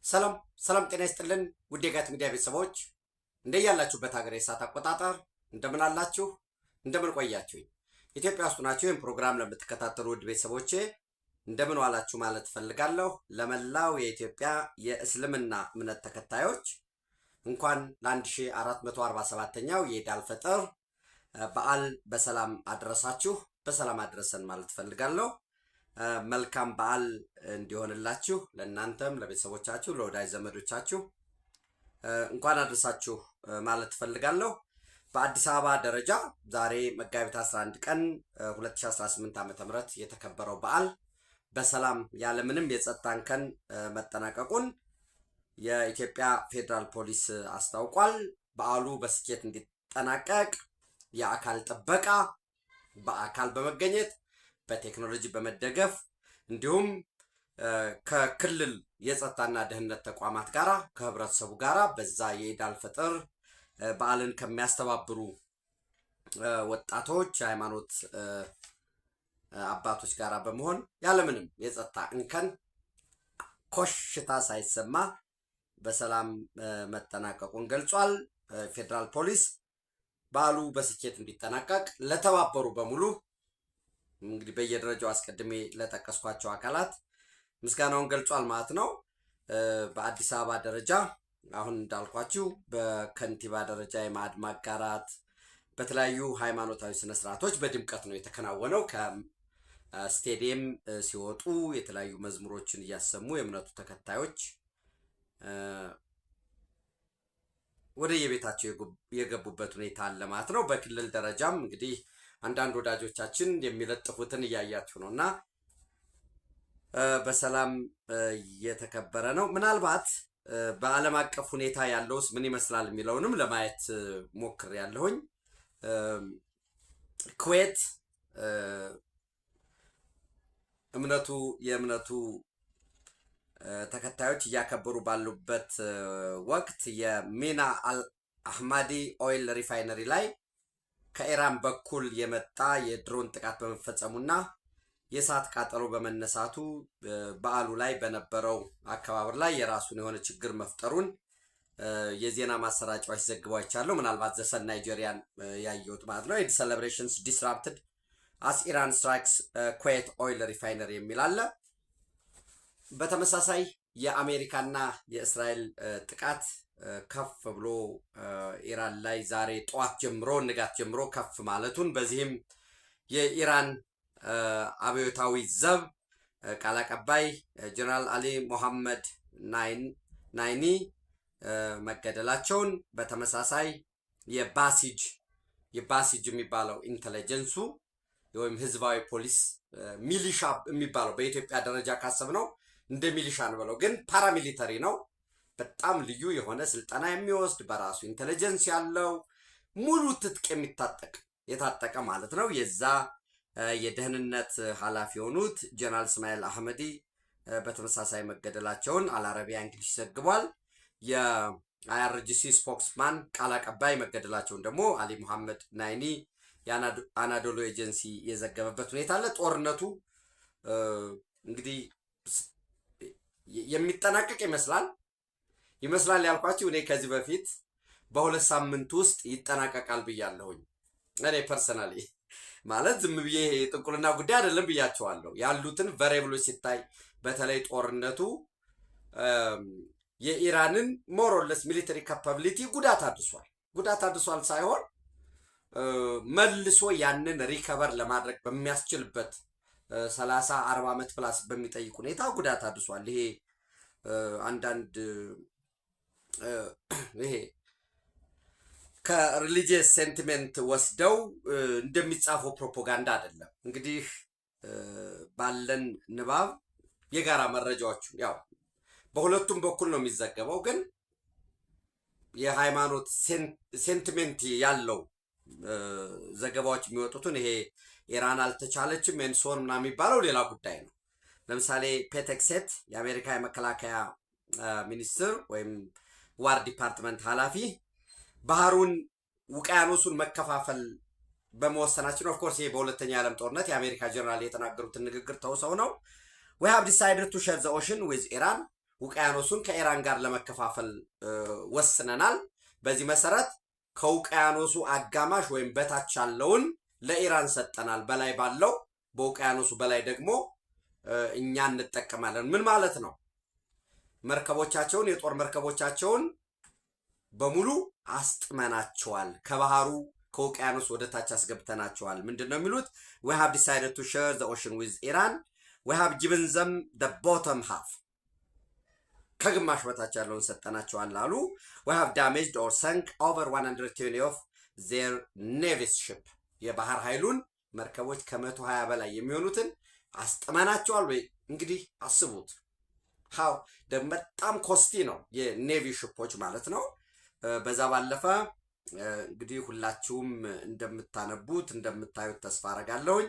ሰላም ሰላም ጤና ይስጥልን ውድ የጋት ሚዲያ ቤተሰቦች እንደያላችሁበት ሀገር የሰዓት አቆጣጠር እንደምን አላችሁ እንደምን ቆያችሁኝ ኢትዮጵያ ውስጥ ናችሁ ይህን ፕሮግራም ለምትከታተሉ ውድ ቤተሰቦቼ እንደምን ዋላችሁ ማለት ፈልጋለሁ ለመላው የኢትዮጵያ የእስልምና እምነት ተከታዮች እንኳን ለ1447ኛው የኢድ አልፈጥር በዓል በሰላም አድረሳችሁ በሰላም አድረሰን ማለት ፈልጋለሁ መልካም በዓል እንዲሆንላችሁ ለእናንተም ለቤተሰቦቻችሁ ለወዳጅ ዘመዶቻችሁ እንኳን አድረሳችሁ ማለት ፈልጋለሁ በአዲስ አበባ ደረጃ ዛሬ መጋቢት 11 ቀን 2018 ዓ.ም የተከበረው በዓል በሰላም ያለምንም የጸጥታ እንከን መጠናቀቁን የኢትዮጵያ ፌደራል ፖሊስ አስታውቋል በዓሉ በስኬት እንዲጠናቀቅ የአካል ጥበቃ በአካል በመገኘት በቴክኖሎጂ በመደገፍ እንዲሁም ከክልል የጸጥታና ደህንነት ተቋማት ጋራ ከህብረተሰቡ ጋራ በዛ የኢድ አልፈጥር በዓልን ከሚያስተባብሩ ወጣቶች ሃይማኖት አባቶች ጋራ በመሆን ያለምንም የጸጥታ እንከን ኮሽታ ሳይሰማ በሰላም መጠናቀቁን ገልጿል ፌደራል ፖሊስ በዓሉ በስኬት እንዲጠናቀቅ ለተባበሩ በሙሉ እንግዲህ በየደረጃው አስቀድሜ ለተቀስኳቸው አካላት ምስጋናውን ገልጿል ማለት ነው በአዲስ አበባ ደረጃ አሁን እንዳልኳችሁ በከንቲባ ደረጃ የማዕድ ማጋራት በተለያዩ ሃይማኖታዊ ስነ ስርዓቶች በድምቀት ነው የተከናወነው ከስቴዲየም ሲወጡ የተለያዩ መዝሙሮችን እያሰሙ የእምነቱ ተከታዮች ወደ የቤታቸው የገቡበት ሁኔታ አለ ማለት ነው በክልል ደረጃም እንግዲህ አንዳንድ ወዳጆቻችን የሚለጥፉትን እያያችሁ ነውና በሰላም የተከበረ ነው ምናልባት በዓለም አቀፍ ሁኔታ ያለውስ ምን ይመስላል የሚለውንም ለማየት ሞክሬያለሁኝ ኩዌት የእምነቱ ተከታዮች እያከበሩ ባሉበት ወቅት የሚና አልአህማዲ ኦይል ሪፋይነሪ ላይ ከኢራን በኩል የመጣ የድሮን ጥቃት በመፈጸሙና የእሳት ቃጠሎ በመነሳቱ በዓሉ ላይ በነበረው አከባበር ላይ የራሱን የሆነ ችግር መፍጠሩን የዜና ማሰራጫዎች ዘግበዋል ምናልባት ዘሰን ናይጄሪያን ያየሁት ማለት ነው ኢድ ሴሌብሬሽንስ ዲስራፕትድ አስ ኢራን ስትራይክስ ኩዌት ኦይል ሪፋይነሪ የሚል አለ በተመሳሳይ የአሜሪካና የእስራኤል ጥቃት ከፍ ብሎ ኢራን ላይ ዛሬ ጧት ጀምሮ ንጋት ጀምሮ ከፍ ማለቱን በዚህም የኢራን አብዮታዊ ዘብ ቃል አቀባይ ጀነራል አሊ ሙሐመድ ናይኒ መገደላቸውን በተመሳሳይ የባሲጅ የሚባለው ኢንተለጀንሱ ወይም ህዝባዊ ፖሊስ ሚሊሻ የሚባለው በኢትዮጵያ ደረጃ ካሰብነው እንደ ሚሊሻ ነው ብለው ግን ፓራሚሊተሪ ነው በጣም ልዩ የሆነ ስልጠና የሚወስድ በራሱ ኢንተለጀንስ ያለው ሙሉ ትጥቅ የታጠቀ ማለት ነው የዛ የደህንነት ኃላፊ የሆኑት ጀነራል እስማኤል አህመዲ በተመሳሳይ መገደላቸውን አልአረቢያ እንግሊዝ ዘግቧል የአይአርጂሲ ስፖክስማን ቃል አቀባይ መገደላቸውን ደግሞ አሊ ሙሐመድ ናይኒ የአናዶሎ ኤጀንሲ የዘገበበት ሁኔታ አለ ጦርነቱ እንግዲህ የሚጠናቀቅ ይመስላል ያልኳችሁ እኔ ከዚህ በፊት በሁለት ሳምንት ውስጥ ይጠናቀቃል ብያለሁኝ እኔ ፐርሰናሊ ማለት ዝም ብዬ ጥንቁልና ጉዳይ አይደለም ብያቸዋለሁ ያሉትን ቫሪያብሎች ሲታይ በተለይ ጦርነቱ የኢራንን ሞሮለስ ሚሊተሪ ካፓቢሊቲ ጉዳት አድርሷል ሳይሆን መልሶ ያንን ሪከቨር ለማድረግ በሚያስችልበት 30-40 ዓመት ፕላስ በሚጠይቅ ሁኔታ ጉዳት አድርሷል ይሄ አንዳንድ ይሄ ከሪሊጂየስ ሴንቲሜንት ወስደው እንደሚጻፈው ፕሮፓጋንዳ አይደለም እንግዲህ ባለን ንባብ የጋራ መረጃዎች ያው በሁለቱም በኩል ነው የሚዘገበው ግን የሃይማኖት ሴንቲሜንት ያለው ዘገባዎች የሚወጡትን ይሄ ኢራን አልተቻለችም ኤንሶን ምናምን የሚባለው ሌላ ጉዳይ ነው ለምሳሌ ፔቴክሴት የአሜሪካ የመከላከያ ሚኒስትር ወይም ዋር ዲፓርትመንት ኃላፊ ባህሩን ውቅያኖሱን መከፋፈል በመወሰናችን ኦፍ ኮርስ ይሄ በሁለተኛ ዓለም ጦርነት የአሜሪካ ጀነራል የተናገሩትን ንግግር ተውሰው ነው we have decided to share the ocean with Iran ውቅያኖሱን ከኢራን ጋር ለመከፋፈል ወስነናል። በዚህ መሰረት ከውቅያኖሱ አጋማሽ ወይም በታች ያለውን ለኢራን ሰጠናል። በላይ ባለው በውቅያኖሱ በላይ ደግሞ እኛ እንጠቀማለን። ምን ማለት ነው? መርከቦቻቸውን የጦር መርከቦቻቸውን በሙሉ አስጥመናቸዋል። ከባህሩ ከውቅያኖስ ወደ ታች አስገብተናቸዋል። ምንድነው የሚሉት? we have decided to share the ocean with Iran. we have given them the bottom half. ከግማሽ በታች ያለውን ሰጠናቸዋል አሉ። we have damaged or sunk over 120 of their navy ship. የባህር ኃይሉን መርከቦች ከ120 በላይ የሚሆኑትን አስጥመናቸዋል። ወይ እንግዲህ አስቡት። ሃው በጣም ኮስቲ ነው የኔቪ ሽፖች ማለት ነው። በዛ ባለፈ እንግዲህ ሁላችሁም እንደምታነቡት እንደምታዩት ተስፋ አረጋለሁኝ።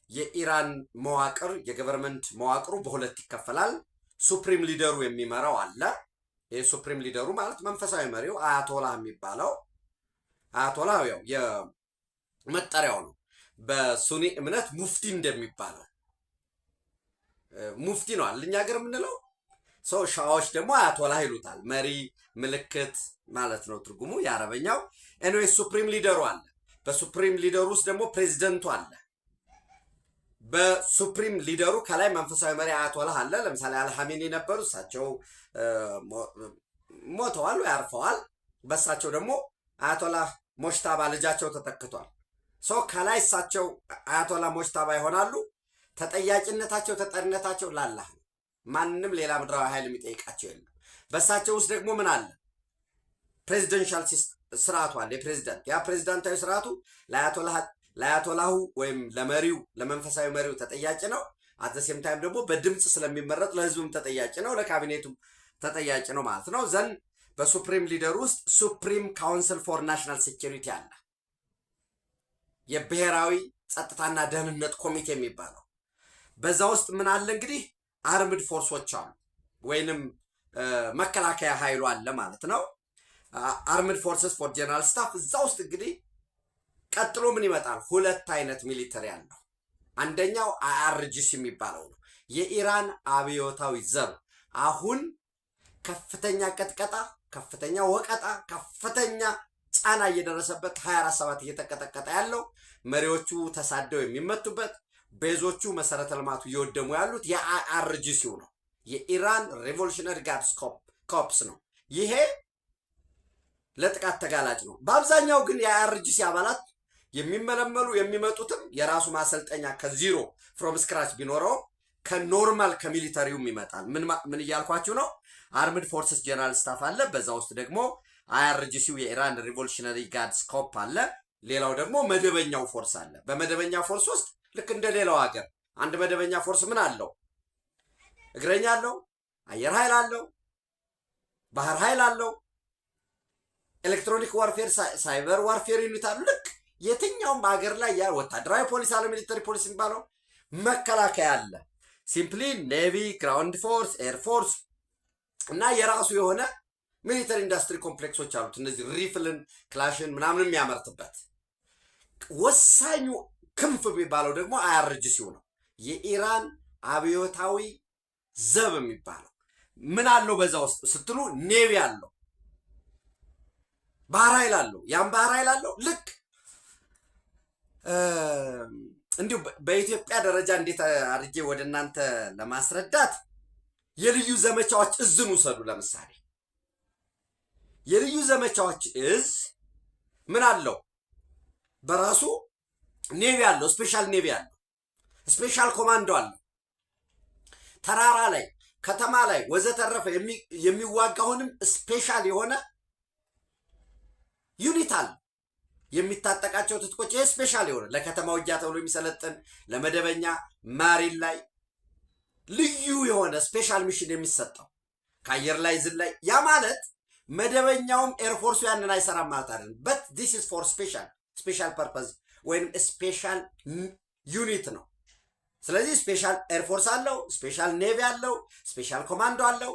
የኢራን መዋቅር የገቨርንመንት መዋቅሩ በሁለት ይከፈላል። ሱፕሪም ሊደሩ የሚመራው አለ። ይሄ ሱፕሪም ሊደሩ ማለት መንፈሳዊ መሪው አያቶላህ የሚባለው አያቶላህ ያው የመጠሪያው ነው። በሱኒ እምነት ሙፍቲ እንደሚባለው ሙፍቲ ነው አለኛ ሀገር የምንለው ሰው። ሻዎች ደግሞ አያቶላህ ይሉታል። መሪ ምልክት ማለት ነው ትርጉሙ የአረበኛው። ኤኒዌይ ሱፕሪም ሊደሩ አለ። በሱፕሪም ሊደሩ ውስጥ ደግሞ ፕሬዚደንቱ አለ። በሱፕሪም ሊደሩ ከላይ መንፈሳዊ መሪ አያቶላህ አለ። ለምሳሌ አልሐሚኒ ነበሩ። እሳቸው ሞተዋል ወይ አርፈዋል። በእሳቸው ደግሞ አያቶላህ ሞሽታባ ልጃቸው ተተክቷል። ሰው ከላይ እሳቸው አያቶላህ ሞሽታባ ይሆናሉ። ተጠያቂነታቸው ተጠሪነታቸው ላላህ ነው። ማንንም ሌላ ምድራዊ ኃይል የሚጠይቃቸው የለም። በእሳቸው ውስጥ ደግሞ ምን አለ? ፕሬዚደንሻል ስርዓቱ አለ። የፕሬዚዳንት ያ ፕሬዚዳንታዊ ስርዓቱ ለአያቶላሁ ወይም ለመሪው ለመንፈሳዊ መሪው ተጠያቂ ነው። አዘሴም ታይም ደግሞ በድምፅ ስለሚመረጥ ለህዝቡም ተጠያቂ ነው፣ ለካቢኔቱም ተጠያቂ ነው ማለት ነው። ዘን በሱፕሪም ሊደር ውስጥ ሱፕሪም ካውንስል ፎር ናሽናል ሴኪሪቲ አለ። የብሔራዊ ጸጥታና ደህንነት ኮሚቴ የሚባለው በዛ ውስጥ ምን አለ እንግዲህ አርምድ ፎርሶች አሉ ወይንም መከላከያ ኃይሉ አለ ማለት ነው። አርምድ ፎርስስ ፎር ጀነራል ስታፍ እዛ ውስጥ እንግዲህ ቀጥሎ ምን ይመጣል? ሁለት አይነት ሚሊተሪ አለው። አንደኛው አይአርጂሲ የሚባለው ነው፣ የኢራን አብዮታዊ ዘብ። አሁን ከፍተኛ ቀጥቀጣ፣ ከፍተኛ ወቀጣ፣ ከፍተኛ ጫና እየደረሰበት 24/7 እየተቀጠቀጠ ያለው መሪዎቹ ተሳደው የሚመቱበት ቤዞቹ መሰረተ ልማቱ እየወደሙ ያሉት የአይአርጂሲው ነው። የኢራን ሬቮሉሽነሪ ጋርድስ ኮፕስ ነው። ይሄ ለጥቃት ተጋላጭ ነው። በአብዛኛው ግን የአይአርጂሲ አባላት የሚመለመሉ የሚመጡትም የራሱ ማሰልጠኛ ከዚሮ ፍሮም ስክራች ቢኖረው ከኖርማል ከሚሊተሪውም ይመጣል። ምን እያልኳችሁ ነው? አርምድ ፎርስስ ጀነራል ስታፍ አለ። በዛ ውስጥ ደግሞ አይአርጂሲው የኢራን ሪቮሉሽነሪ ጋርድስ ኮፕ አለ። ሌላው ደግሞ መደበኛው ፎርስ አለ። በመደበኛ ፎርስ ውስጥ ልክ እንደ ሌላው ሀገር አንድ መደበኛ ፎርስ ምን አለው? እግረኛ አለው፣ አየር ኃይል አለው፣ ባህር ኃይል አለው፣ ኤሌክትሮኒክ ዋርፌር፣ ሳይበር ዋርፌር ዩኒት አሉ። ልክ የትኛውም ሀገር ላይ ያ ወታደራዊ ፖሊስ አለ፣ ሚሊተሪ ፖሊስ የሚባለው መከላከያ አለ። ሲምፕሊ ኔቪ፣ ግራውንድ ፎርስ፣ ኤር ፎርስ እና የራሱ የሆነ ሚሊተሪ ኢንዱስትሪ ኮምፕሌክሶች አሉት። እነዚህ ሪፍልን ክላሽን ምናምን የሚያመርትበት ወሳኙ ክንፍ የሚባለው ደግሞ አይአርጂሲው ነው። የኢራን አብዮታዊ ዘብ የሚባለው ምን አለው በዛ ውስጥ ስትሉ ኔቪ አለው፣ ባህር ኃይል አለው። ያም ባህር ኃይል አለው። ልክ እንዲሁ በኢትዮጵያ ደረጃ እንዴት አድርጌ ወደ እናንተ ለማስረዳት የልዩ ዘመቻዎች እዝን ውሰዱ። ለምሳሌ የልዩ ዘመቻዎች እዝ ምን አለው? በራሱ ኔቪ አለው፣ ስፔሻል ኔቪ አለው፣ ስፔሻል ኮማንዶ አለው። ተራራ ላይ ከተማ ላይ ወዘተረፈ የሚዋጋውንም ስፔሻል የሆነ ዩኒት አለ። የሚታጠቃቸው ትጥቆች ይሄ ስፔሻል የሆነ ለከተማ ውጊያ ተብሎ የሚሰለጥን ለመደበኛ ማሪን ላይ ልዩ የሆነ ስፔሻል ሚሽን የሚሰጠው ከአየር ላይ ዝን ላይ ያ ማለት መደበኛውም ኤርፎርሱ ያንን አይሰራም ማለት አይደለም። በት ዲስ ኢዝ ፎር ስፔሻል ፐርፐዝ ወይም ስፔሻል ዩኒት ነው። ስለዚህ ስፔሻል ኤርፎርስ አለው፣ ስፔሻል ኔቪ አለው፣ ስፔሻል ኮማንዶ አለው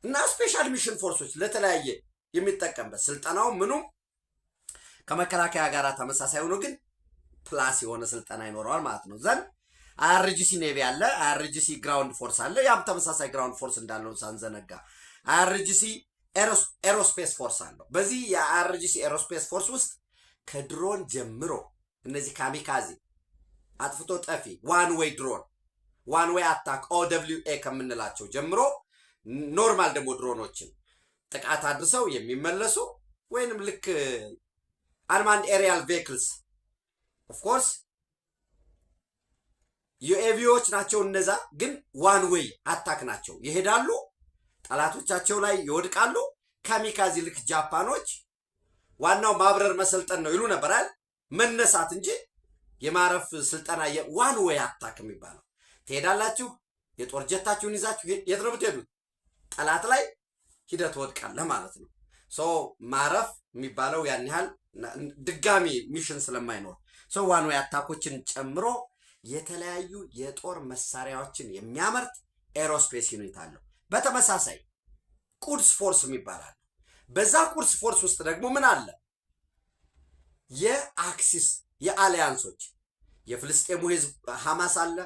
እና ስፔሻል ሚሽን ፎርሶች ለተለያየ የሚጠቀምበት ስልጠናው ምኑም ከመከላከያ ጋር ተመሳሳይ ሆኖ ግን ፕላስ የሆነ ስልጠና ይኖረዋል ማለት ነው። ዘን አይአርጂሲ ኔቪ አለ፣ አይአርጂሲ ግራውንድ ፎርስ አለ። ያም ተመሳሳይ ግራውንድ ፎርስ እንዳለው ሳንዘነጋ አይአርጂሲ ኤሮስፔስ ፎርስ አለው። በዚህ የአይአርጂሲ ኤሮስፔስ ፎርስ ውስጥ ከድሮን ጀምሮ እነዚህ ካሚካዚ አጥፍቶ ጠፊ ዋን ዌይ ድሮን ዋን ዌይ አታክ OWA ከምንላቸው ጀምሮ ኖርማል ደግሞ ድሮኖችን ጥቃት አድርሰው የሚመለሱ ወይንም ልክ አንማንድ ኤሪያል ቬክልስ ኦፍ ኮርስ ዩኤቪዎች ናቸው። እነዛ ግን ዋን ዌይ አታክ ናቸው። ይሄዳሉ፣ ጠላቶቻቸው ላይ ይወድቃሉ። ካሚካዚ ልክ ጃፓኖች ዋናው ማብረር መሰልጠን ነው ይሉ ነበር አይደል? መነሳት እንጂ የማረፍ ስልጠና ዋን ዌይ አታክ የሚባለው ትሄዳላችሁ፣ የጦር ጀታችሁን ይዛችሁ የት ነው የምትሄዱት? ጠላት ላይ ሂደት ወድቃለህ ማለት ነው። ሶ ማረፍ የሚባለው ያን ያህል ድጋሚ ሚሽን ስለማይኖር ሶ ዋን ዌይ አታኮችን ጨምሮ የተለያዩ የጦር መሳሪያዎችን የሚያመርት ኤሮስፔስ ዩኒት አለው። በተመሳሳይ ቁድስ ፎርስ የሚባላል። በዛ ቁድስ ፎርስ ውስጥ ደግሞ ምን አለ? የአክሲስ የአሊያንሶች የፍልስጤሙ ህዝብ ሐማስ አለ፣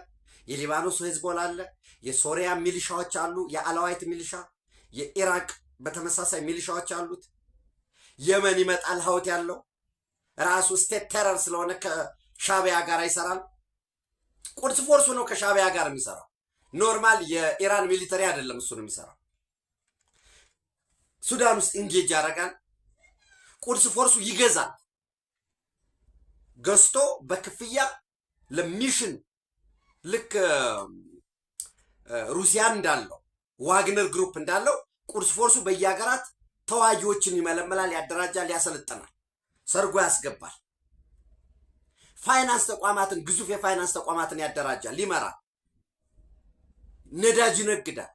የሊባኖስ ህዝቦላ አለ፣ የሶሪያ ሚሊሻዎች አሉ፣ የአላዋይት ሚሊሻ፣ የኢራቅ በተመሳሳይ ሚሊሻዎች አሉት። የመን ይመጣል ሀውት ያለው ራሱ ስቴት ቴረር ስለሆነ ከሻቢያ ጋር ይሰራል። ቁድስ ፎርሱ ነው ከሻቢያ ጋር የሚሰራው። ኖርማል የኢራን ሚሊተሪ አይደለም እሱ ነው የሚሰራው። ሱዳን ውስጥ ኢንጌጅ ያደርጋል። ቁድስ ፎርሱ ይገዛል። ገዝቶ በክፍያ ለሚሽን ልክ ሩሲያን እንዳለው ዋግነር ግሩፕ እንዳለው ቁድስ ፎርሱ በየሀገራት ተዋጊዎችን ይመለመላል፣ ያደራጃል፣ ያሰለጥናል፣ ሰርጎ ያስገባል። ፋይናንስ ተቋማትን ግዙፍ የፋይናንስ ተቋማትን ያደራጃል፣ ይመራል፣ ነዳጅ ይነግዳል።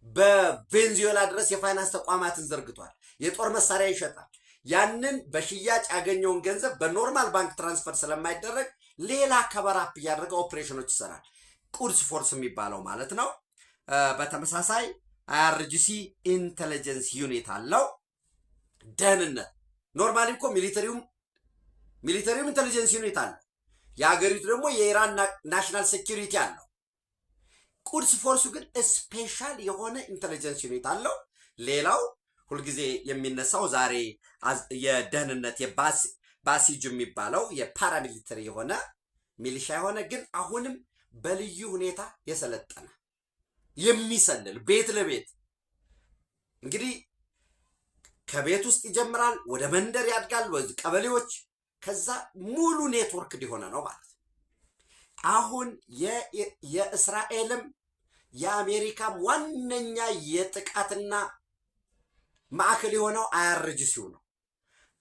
በቬንዙዌላ ድረስ የፋይናንስ ተቋማትን ዘርግቷል። የጦር መሳሪያ ይሸጣል። ያንን በሽያጭ ያገኘውን ገንዘብ በኖርማል ባንክ ትራንስፈር ስለማይደረግ ሌላ ከበራፕ እያደረገ ኦፕሬሽኖች ይሰራል። ቁድስ ፎርስ የሚባለው ማለት ነው። በተመሳሳይ አይአርጂሲ ኢንቴሊጀንስ ዩኒት አለው። ደህንነት ኖርማሊ እኮ ሚሊተሪውም ኢንቴሊጀንስ ዩኒት አለው። የሀገሪቱ ደግሞ የኢራን ናሽናል ሴኪሪቲ አለው። ቁድስ ፎርሱ ግን ስፔሻል የሆነ ኢንቴሊጀንስ ዩኒት አለው። ሌላው ሁልጊዜ የሚነሳው ዛሬ የደህንነት ባሲጅ የሚባለው የፓራሚሊተሪ የሆነ ሚሊሻ የሆነ ግን አሁንም በልዩ ሁኔታ የሰለጠነ የሚሰልል ቤት ለቤት እንግዲህ ከቤት ውስጥ ይጀምራል፣ ወደ መንደር ያድጋል፣ ወደ ቀበሌዎች፣ ከዛ ሙሉ ኔትወርክ እንዲሆነ ነው ማለት ነው። አሁን የእስራኤልም የአሜሪካም ዋነኛ የጥቃትና ማዕከል የሆነው አይአርጂሲው ነው።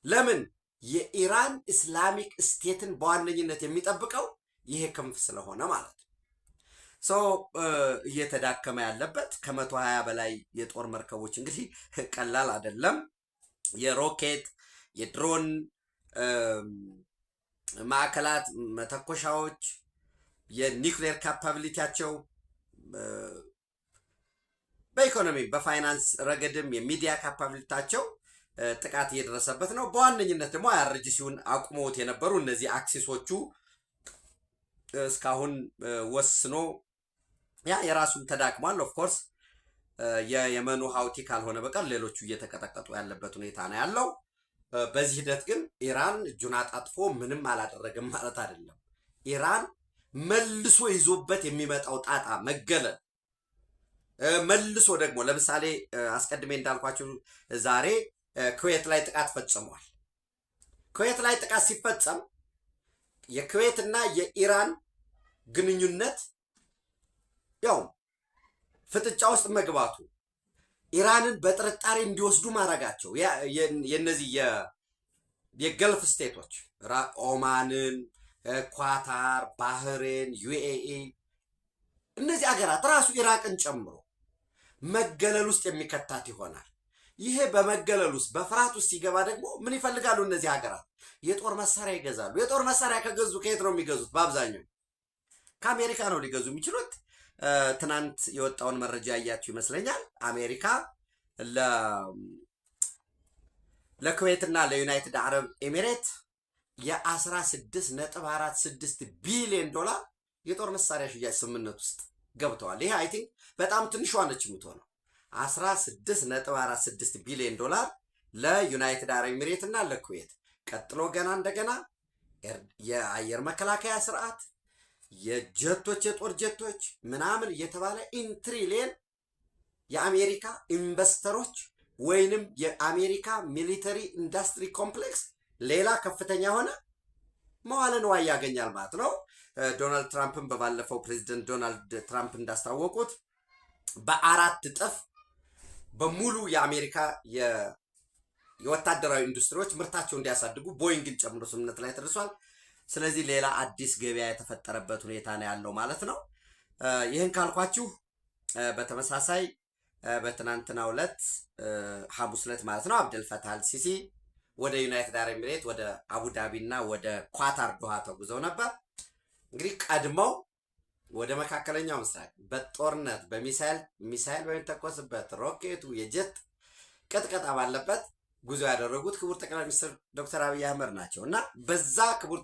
ለምን? የኢራን ኢስላሚክ ስቴትን በዋነኝነት የሚጠብቀው ይሄ ክንፍ ስለሆነ ማለት ነው። ሰው እየተዳከመ ያለበት ከ120 በላይ የጦር መርከቦች እንግዲህ ቀላል አይደለም። የሮኬት የድሮን ማዕከላት መተኮሻዎች፣ የኒውክሌር ካፓቢሊቲያቸው በኢኮኖሚ በፋይናንስ ረገድም የሚዲያ ካፓቢሊቲያቸው ጥቃት እየደረሰበት ነው። በዋነኝነት ደግሞ አይአርጂሲውን አቁመውት የነበሩ እነዚህ አክሲሶቹ እስካሁን ወስኖ ያ የራሱን ተዳክሟል። ኦፍኮርስ የየመኑ ሀውቲ ካልሆነ በቀር ሌሎቹ እየተቀጠቀጡ ያለበት ሁኔታ ነው ያለው። በዚህ ሂደት ግን ኢራን እጁን አጣጥፎ ምንም አላደረገም ማለት አይደለም። ኢራን መልሶ ይዞበት የሚመጣው ጣጣ መገለል መልሶ ደግሞ ለምሳሌ አስቀድሜ እንዳልኳችሁ ዛሬ ኩዌት ላይ ጥቃት ፈጽሟል። ኩዌት ላይ ጥቃት ሲፈጸም የኩዌትና የኢራን ግንኙነት ያው ፍጥጫ ውስጥ መግባቱ ኢራንን በጥርጣሬ እንዲወስዱ ማድረጋቸው የነዚህ የገልፍ ስቴቶች ኦማንን፣ ኳታር፣ ባህሬን፣ ዩኤኢ እነዚህ አገራት ራሱ ኢራቅን ጨምሮ መገለል ውስጥ የሚከታት ይሆናል። ይሄ በመገለል ውስጥ በፍርሃት ውስጥ ሲገባ ደግሞ ምን ይፈልጋሉ እነዚህ ሀገራት? የጦር መሳሪያ ይገዛሉ። የጦር መሳሪያ ከገዙ ከየት ነው የሚገዙት? በአብዛኛው ከአሜሪካ ነው ሊገዙ የሚችሉት። ትናንት የወጣውን መረጃ እያችሁ ይመስለኛል አሜሪካ ለኩዌትና ለዩናይትድ አረብ ኤሚሬት የ16.46 ቢሊዮን ዶላር የጦር መሳሪያ ሽያጭ ስምምነት ውስጥ ገብተዋል። ይሄ አይ ቲንክ በጣም ትንሿ ነች የምትሆነው 16.46 ቢሊዮን ዶላር ለዩናይትድ አረብ ኤሚሬት እና ለኩዌት። ቀጥሎ ገና እንደገና የአየር መከላከያ ስርዓት፣ የጀቶች የጦር ጀቶች ምናምን እየተባለ ኢንትሪሊየን የአሜሪካ ኢንቨስተሮች ወይንም የአሜሪካ ሚሊተሪ ኢንዱስትሪ ኮምፕሌክስ ሌላ ከፍተኛ የሆነ መዋለ ንዋይ ያገኛል ማለት ነው። ዶናልድ ትራምፕን በባለፈው ፕሬዚደንት ዶናልድ ትራምፕ እንዳስታወቁት በ4 እጥፍ በሙሉ የአሜሪካ የወታደራዊ ኢንዱስትሪዎች ምርታቸውን እንዲያሳድጉ ቦይንግን ጨምሮ ስምምነት ላይ ተደርሷል። ስለዚህ ሌላ አዲስ ገበያ የተፈጠረበት ሁኔታ ነው ያለው ማለት ነው። ይህን ካልኳችሁ በተመሳሳይ በትናንትናው ዕለት ሐሙስ ዕለት ማለት ነው አብደል ፈታህ አልሲሲ ወደ ዩናይትድ አረብ ኤሚሬት ወደ አቡዳቢ እና ወደ ኳታር ዶሃ ተጉዘው ነበር። እንግዲህ ቀድመው ወደ መካከለኛው ምስራቅ በጦርነት በሚሳይል በሚተኮስበት ሮኬቱ የጀት ቅጥቀጣ ባለበት ጉዞ ያደረጉት ክቡር ጠቅላይ ሚኒስትር ዶክተር አብይ አህመድ ናቸው እና በዛ ክቡር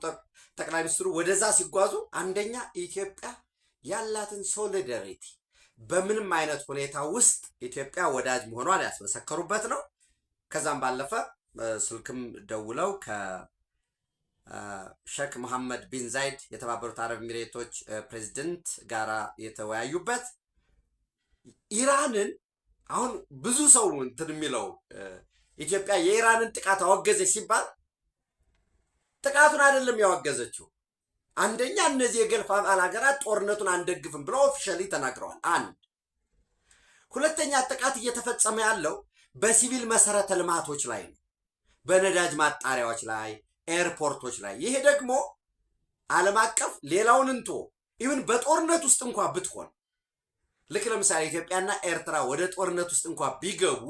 ጠቅላይ ሚኒስትሩ ወደዛ ሲጓዙ አንደኛ ኢትዮጵያ ያላትን ሶሊዳሪቲ በምንም አይነት ሁኔታ ውስጥ ኢትዮጵያ ወዳጅ መሆኗን ያስመሰከሩበት ነው። ከዛም ባለፈ ስልክም ደውለው ከሼክ መሐመድ ቢን ዛይድ የተባበሩት አረብ ኤሚሬቶች ፕሬዚደንት ጋራ የተወያዩበት ኢራንን አሁን ብዙ ሰው እንትን የሚለው ኢትዮጵያ የኢራንን ጥቃት አወገዘች ሲባል ጥቃቱን አይደለም ያወገዘችው። አንደኛ እነዚህ የገልፍ አባል ሀገራት ጦርነቱን አንደግፍም ብለው ኦፊሻሊ ተናግረዋል። አንድ ሁለተኛ ጥቃት እየተፈጸመ ያለው በሲቪል መሰረተ ልማቶች ላይ ነው፣ በነዳጅ ማጣሪያዎች ላይ፣ ኤርፖርቶች ላይ። ይሄ ደግሞ ዓለም አቀፍ ሌላውን እንቶ ኢቭን በጦርነት ውስጥ እንኳ ብትሆን ልክ ለምሳሌ ኢትዮጵያና ኤርትራ ወደ ጦርነት ውስጥ እንኳ ቢገቡ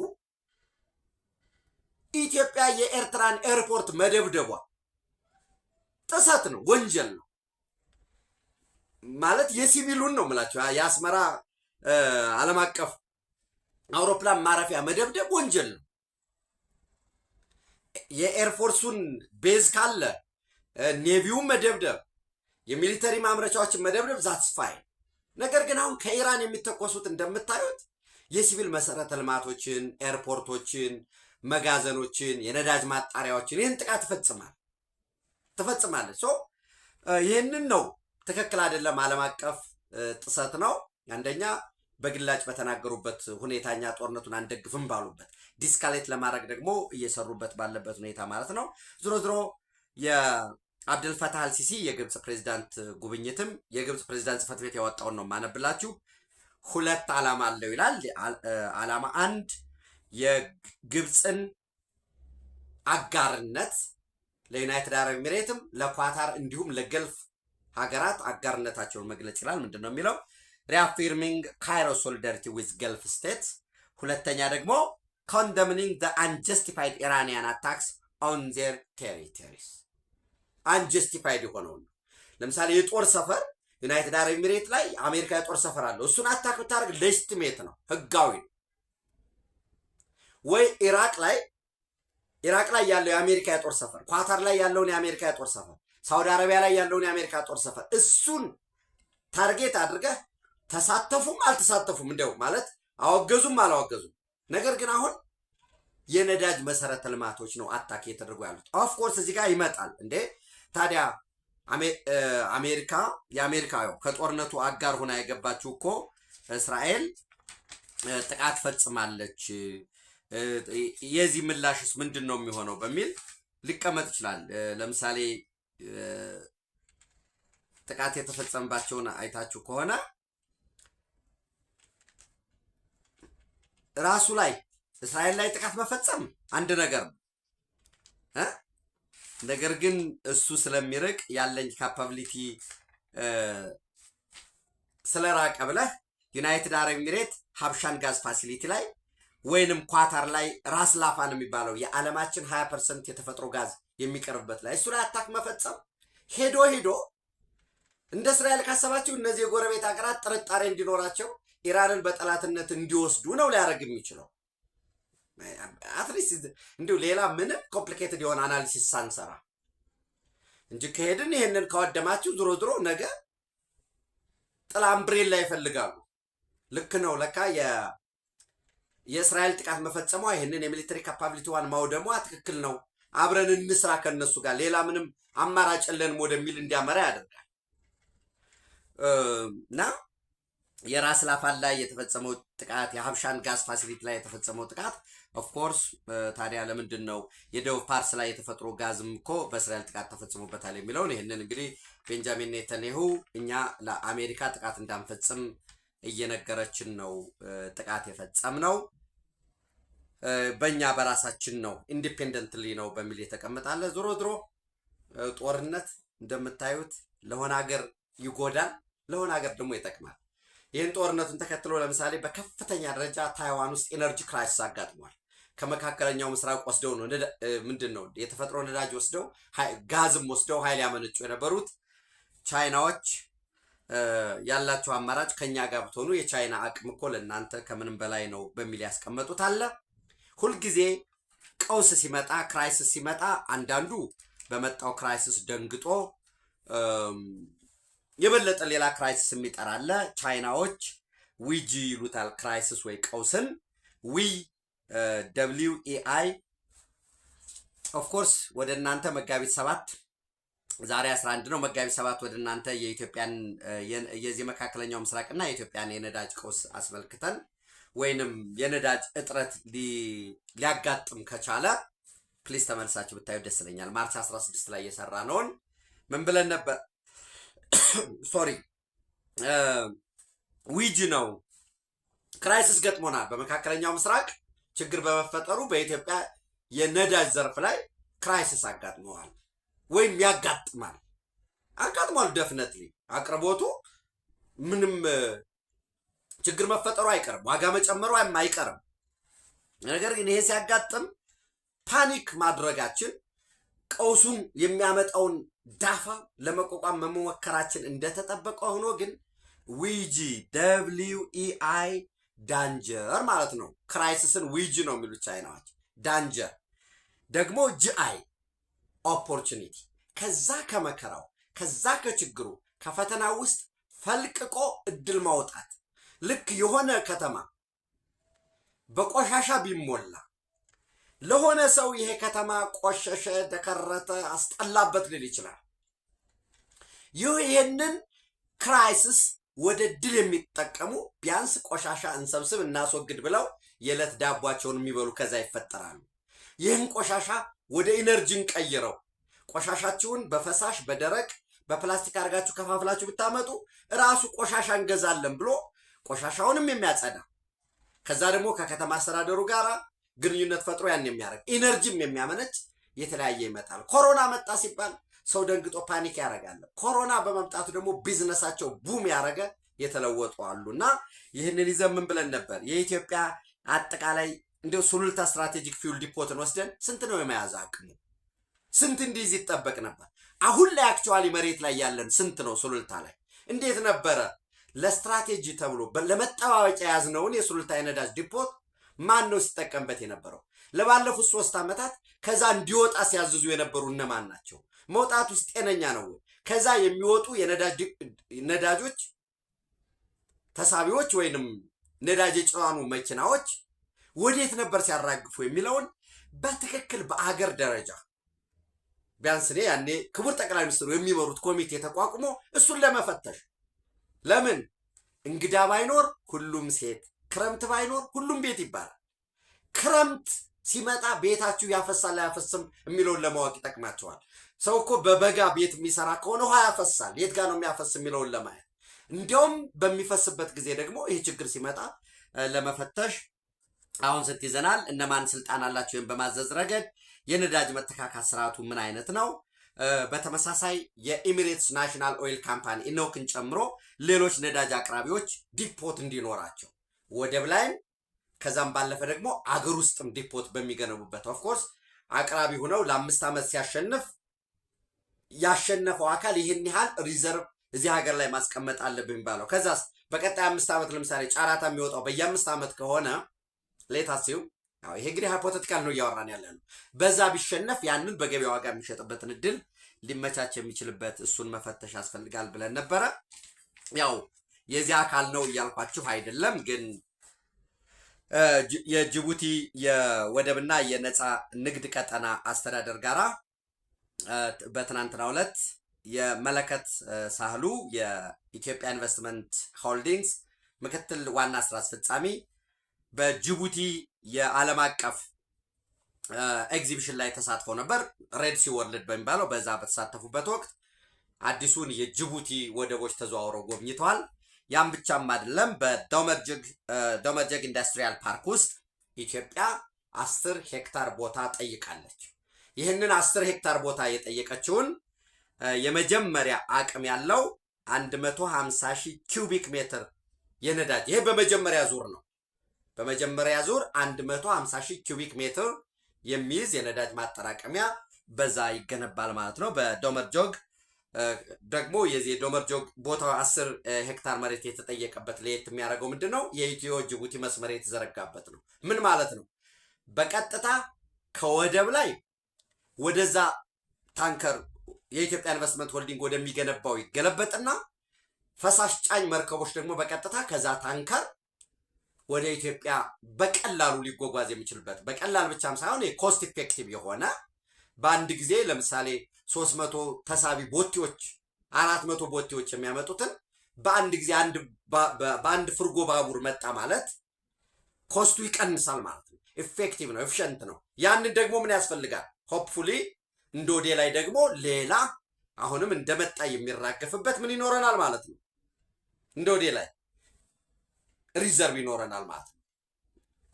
ኢትዮጵያ የኤርትራን ኤርፖርት መደብደቧ ጥሰት ነው፣ ወንጀል ነው ማለት የሲቪሉን ነው የምላቸው። የአስመራ ዓለም አቀፍ አውሮፕላን ማረፊያ መደብደብ ወንጀል ነው። የኤርፎርሱን ቤዝ ካለ ኔቪውን መደብደብ፣ የሚሊተሪ ማምረቻዎችን መደብደብ ዛትስፋይ። ነገር ግን አሁን ከኢራን የሚተኮሱት እንደምታዩት የሲቪል መሰረተ ልማቶችን፣ ኤርፖርቶችን፣ መጋዘኖችን፣ የነዳጅ ማጣሪያዎችን ይህን ጥቃት ትፈጽማለች። ይህንን ነው ትክክል አይደለም፣ ዓለም አቀፍ ጥሰት ነው። አንደኛ በግላጭ በተናገሩበት ሁኔታኛ ጦርነቱን አንደግፍም ባሉበት ዲስካሌት ለማድረግ ደግሞ እየሰሩበት ባለበት ሁኔታ ማለት ነው። ዞሮ ዞሮ የአብደል ፈታህ አልሲሲ የግብፅ ፕሬዚዳንት ጉብኝትም የግብፅ ፕሬዚዳንት ጽሕፈት ቤት ያወጣውን ነው ማነብላችሁ። 2 ዓላማ አለው ይላል። ዓላማ 1 የግብፅን አጋርነት ለዩናይትድ አረብ ኤሚሬትም ለኳታር እንዲሁም ለገልፍ ሀገራት አጋርነታቸውን መግለጽ ይላል። ምንድን ነው የሚለው? ሪአፊርሚንግ ካይሮ ሶሊዳሪቲ ዊዝ ገልፍ ስቴትስ። ሁለተኛ ደግሞ ኮንደምኒንግ ዘ አንጀስቲፋይድ ኢራኒያን አታክስ ኦን ዜር ቴሪቶሪስ። አንጀስቲፋይድ የሆነውን ለምሳሌ የጦር ሰፈር ዩናይትድ አረብ ኤሚሬት ላይ አሜሪካ የጦር ሰፈር አለው። እሱን አታክ ብታደርግ ሌጅቲሜት ነው፣ ህጋዊ ነው። ወይ ኢራቅ ላይ ያለው የአሜሪካ የጦር ሰፈር፣ ኳታር ላይ ያለውን የአሜሪካ የጦር ሰፈር፣ ሳውዲ አረቢያ ላይ ያለውን የአሜሪካ ጦር ሰፈር እሱን ታርጌት አድርገህ ተሳተፉም አልተሳተፉም እንደው ማለት አወገዙም አላወገዙም። ነገር ግን አሁን የነዳጅ መሰረተ ልማቶች ነው አታክ እየተደረጉ ያሉት። ኦፍ ኮርስ እዚህ ጋር ይመጣል እንዴ ታዲያ የአሜሪካ ከጦርነቱ አጋር ሆና የገባችው እኮ እስራኤል ጥቃት ፈጽማለች፣ የዚህ ምላሽስ ምንድን ነው የሚሆነው በሚል ሊቀመጥ ይችላል። ለምሳሌ ጥቃት የተፈጸመባቸውን አይታችሁ ከሆነ ራሱ ላይ እስራኤል ላይ ጥቃት መፈጸም አንድ ነገር ነው። ነገር ግን እሱ ስለሚርቅ ያለኝ ካፓቢሊቲ ስለራቀ ብለህ ዩናይትድ አረብ ኤሚሬት ሀብሻን ጋዝ ፋሲሊቲ ላይ ወይንም ኳታር ላይ ራስ ላፋን የሚባለው የዓለማችን 20% የተፈጥሮ ጋዝ የሚቀርብበት ላይ እሱ ላይ አታክ መፈጸም ሄዶ እንደ እስራኤል ካሰባችሁ እነዚህ የጎረቤት ሀገራት ጥርጣሬ እንዲኖራቸው ኢራንን በጠላትነት እንዲወስዱ ነው ሊያደርግ የሚችለው። አትሊስት እንዲሁ ሌላ ምንም ኮምፕሊኬትድ የሆነ አናሊሲስ ሳንሰራ እንጂ ከሄድን ይሄንን ካወደማችሁ ዞሮ ነገ ጥላ አምብሬላ ይፈልጋሉ። ልክ ነው። ለካ የእስራኤል ጥቃት መፈጸሟ ይህንን የሚሊተሪ ካፓቢሊቲዋን ማውደሟ ትክክል ነው። አብረን እንስራ ከነሱ ጋር ሌላ ምንም አማራጭ የለንም ወደሚል እንዲያመራ ያደርጋል። እና የራስ ላፋን ላይ የተፈጸመው ጥቃት፣ የሀብሻን ጋዝ ፋሲሊቲ ላይ የተፈጸመው ጥቃት ኦፍኮርስ ታዲያ ለምንድን ነው የደቡብ ፓርስ ላይ የተፈጥሮ ጋዝም እኮ በእስራኤል ጥቃት ተፈጽሞበታል የሚለውን ይህንን እንግዲህ ቤንጃሚን ኔታንያሁ እኛ ለአሜሪካ ጥቃት እንዳንፈጽም እየነገረችን ነው። ጥቃት የፈጸም ነው በእኛ በራሳችን ነው ኢንዲፔንደንትሊ ነው በሚል የተቀመጣለ። ዞሮ ዞሮ ጦርነት እንደምታዩት ለሆነ ሀገር ይጎዳል፣ ለሆነ ሀገር ደግሞ ይጠቅማል። ይህን ጦርነቱን ተከትሎ ለምሳሌ በከፍተኛ ደረጃ ታይዋን ውስጥ ኤነርጂ ክራይሲስ አጋጥሟል። ከመካከለኛው ምስራቅ ወስደው ነው ምንድን ነው የተፈጥሮ ነዳጅ ወስደው ጋዝም ወስደው ኃይል ያመነጩ የነበሩት ቻይናዎች ያላቸው አማራጭ ከኛ ጋር ብትሆኑ የቻይና አቅም እኮ ለእናንተ ከምንም በላይ ነው በሚል ያስቀመጡት አለ። ሁልጊዜ ቀውስ ሲመጣ ክራይሲስ ሲመጣ አንዳንዱ በመጣው ክራይሲስ ደንግጦ የበለጠ ሌላ ክራይሲስ የሚጠራለ። ቻይናዎች ዊጂ ይሉታል ክራይሲስ ወይ ቀውስን ዊ WEI ኦፍ ኮርስ ወደ እናንተ መጋቢት 7 ዛሬ 11 ነው። መጋቢት 7 ወደ እናንተ የኢትዮጵያን የዚህ መካከለኛው ምስራቅና የኢትዮጵያን የነዳጅ ቀውስ አስመልክተን ወይንም የነዳጅ እጥረት ሊያጋጥም ከቻለ ፕሊስ ተመልሳችሁ ብታዩ ደስ ይለኛል። ማርች 16 ላይ የሰራ ነውን ምን ብለን ነበር? ሶሪ ዊጅ ነው ክራይሲስ ገጥሞናል። በመካከለኛው ምስራቅ ችግር በመፈጠሩ በኢትዮጵያ የነዳጅ ዘርፍ ላይ ክራይሲስ አጋጥመዋል ወይም ያጋጥማል። አጋጥሟል። ደፍነትሊ አቅርቦቱ ምንም ችግር መፈጠሩ አይቀርም፣ ዋጋ መጨመሩ አይቀርም። ነገር ግን ይሄ ሲያጋጥም ፓኒክ ማድረጋችን ቀውሱን የሚያመጣውን ዳፋ ለመቋቋም መሞከራችን እንደተጠበቀ ሆኖ ግን ዊጂ WEI ዳንጀር ማለት ነው። ክራይሲስን ዊጂ ነው የሚሉት ቻይናዎች። ዳንጀር ደግሞ GI ኦፖርቹኒቲ። ከዛ ከመከራው ከዛ ከችግሩ ከፈተና ውስጥ ፈልቅቆ እድል ማውጣት። ልክ የሆነ ከተማ በቆሻሻ ቢሞላ ለሆነ ሰው ይሄ ከተማ ቆሸሸ፣ ደከረተ፣ አስጠላበት ሊል ይችላል። ይህንን ክራይሲስ ወደ ድል የሚጠቀሙ ቢያንስ ቆሻሻ እንሰብስብ እናስወግድ ብለው የዕለት ዳቧቸውን የሚበሉ ከዛ ይፈጠራሉ። ይህን ቆሻሻ ወደ ኢነርጂን ቀይረው ቆሻሻችሁን በፈሳሽ በደረቅ በፕላስቲክ አድርጋችሁ ከፋፍላችሁ ብታመጡ ራሱ ቆሻሻ እንገዛለን ብሎ ቆሻሻውንም የሚያጸዳ ከዛ ደግሞ ከከተማ አስተዳደሩ ጋር ግንኙነት ፈጥሮ ያን የሚያደርግ ኢነርጂም የሚያመነጭ የተለያየ ይመጣል። ኮሮና መጣ ሲባል ሰው ደንግጦ ፓኒክ ያደርጋል። ኮሮና በመምጣቱ ደግሞ ቢዝነሳቸው ቡም ያደረገ የተለወጡ አሉና ይህንን ይዘን ምን ብለን ነበር? የኢትዮጵያ አጠቃላይ እንደው ሱሉልታ ስትራቴጂክ ፊውል ዲፖትን ወስደን ስንት ነው የመያዝ አቅሙ? ስንት እንዲይዝ ይጠበቅ ነበር? አሁን ላይ አክቹዋሊ መሬት ላይ ያለን ስንት ነው? ሱሉልታ ላይ እንዴት ነበረ? ለስትራቴጂ ተብሎ ለመጠባበቂያ ያዝነውን የሱሉልታ የነዳጅ ዲፖት ማን ነው ሲጠቀምበት የነበረው? ለባለፉት 3 ዓመታት ከዛ እንዲወጣ ሲያዝዙ የነበሩ እነማን ናቸው? መውጣት ውስጥ ጤነኛ ነው? ከዛ የሚወጡ ነዳጆች ተሳቢዎች ወይንም ነዳጅ የጫኑ መኪናዎች ወዴት ነበር ሲያራግፉ የሚለውን በትክክል በአገር ደረጃ ቢያንስ እኔ ያኔ ክቡር ጠቅላይ ሚኒስትሩ የሚመሩት ኮሚቴ ተቋቁሞ እሱን ለመፈተሽ ለምን እንግዳ ባይኖር ሁሉም ሴት፣ ክረምት ባይኖር ሁሉም ቤት ይባላል። ክረምት ሲመጣ ቤታችሁ ያፈሳል አያፈስም የሚለውን ለማወቅ ይጠቅማቸዋል። ሰው እኮ በበጋ ቤት የሚሰራ ከሆነ ውሃ ያፈሳል፣ የት ጋር ነው የሚያፈስ የሚለውን ለማየት። እንዲያውም በሚፈስበት ጊዜ ደግሞ ይህ ችግር ሲመጣ ለመፈተሽ አሁን ስንት ይዘናል፣ እነማን ስልጣን አላቸው ወይም በማዘዝ ረገድ የነዳጅ መተካካት ስርዓቱ ምን አይነት ነው። በተመሳሳይ የኤሚሬትስ ናሽናል ኦይል ካምፓኒ ኢኖክን ጨምሮ ሌሎች ነዳጅ አቅራቢዎች ዲፖት እንዲኖራቸው ወደብ ላይም ከዛም ባለፈ ደግሞ አገር ውስጥም ዲፖት በሚገነቡበት ኦፍኮርስ አቅራቢ ሆነው ለ5 ዓመት ሲያሸንፍ ያሸነፈው አካል ይህን ያህል ሪዘርቭ እዚህ ሀገር ላይ ማስቀመጥ አለብን የሚባለው። ከዛስ በቀጣይ 5 ዓመት ለምሳሌ ጫራታ የሚወጣው በየ5 ዓመት ከሆነ ሌታሲው ይሄ እንግዲህ ሃይፖቴቲካል ነው እያወራን ያለ ነው። በዛ ቢሸነፍ ያንን በገበያ ዋጋ የሚሸጥበትን እድል ሊመቻች የሚችልበት እሱን መፈተሽ ያስፈልጋል ብለን ነበረ። ያው የዚህ አካል ነው እያልኳችሁ አይደለም። ግን የጅቡቲ የወደብና የነፃ ንግድ ቀጠና አስተዳደር ጋራ በትናንትናው ዕለት የመለከት ሳህሉ የኢትዮጵያ ኢንቨስትመንት ሆልዲንግስ ምክትል ዋና ስራ አስፈጻሚ በጅቡቲ የዓለም አቀፍ ኤግዚቢሽን ላይ ተሳትፎ ነበር። ሬድ ሲ ወርልድ በሚባለው በዛ በተሳተፉበት ወቅት አዲሱን የጅቡቲ ወደቦች ተዘዋውረው ጎብኝተዋል። ያም ብቻም አይደለም። በዶመርጀግ ኢንዱስትሪያል ፓርክ ውስጥ ኢትዮጵያ 10 ሄክታር ቦታ ጠይቃለች። ይህንን 10 ሄክታር ቦታ የጠየቀችውን የመጀመሪያ አቅም ያለው 150,000 ኪዩቢክ ሜትር የነዳጅ ይሄ በመጀመሪያ ዙር ነው። በመጀመሪያ ዙር 150,000 ኪዩቢክ ሜትር የሚይዝ የነዳጅ ማጠራቀሚያ በዛ ይገነባል ማለት ነው። በዶመርጆግ ደግሞ የዚህ ዶመርጆግ ቦታው 10 ሄክታር መሬት የተጠየቀበት ለየት የሚያደርገው ምንድነው? የኢትዮ ጅቡቲ መስመር የተዘረጋበት ነው። ምን ማለት ነው? በቀጥታ ከወደብ ላይ ወደዛ ታንከር የኢትዮጵያ ኢንቨስትመንት ሆልዲንግ ወደሚገነባው ይገለበጥና ፈሳሽ ጫኝ መርከቦች ደግሞ በቀጥታ ከዛ ታንከር ወደ ኢትዮጵያ በቀላሉ ሊጓጓዝ የሚችልበት በቀላል ብቻም ሳይሆን የኮስት ኢፌክቲቭ የሆነ በአንድ ጊዜ ለምሳሌ 300 ተሳቢ ቦቴዎች 400 ቦቴዎች የሚያመጡትን በአንድ ጊዜ በአንድ ፍርጎ ባቡር መጣ ማለት ኮስቱ ይቀንሳል ማለት ነው። ኢፌክቲቭ ነው፣ ኤፊሽንት ነው። ያንን ደግሞ ምን ያስፈልጋል? ሆፕፉሊ እንዶዴ ላይ ደግሞ ሌላ አሁንም እንደመጣ የሚራገፍበት ምን ይኖረናል ማለት ነው። እንዶዴ ላይ ሪዘርቭ ይኖረናል ማለት ነው።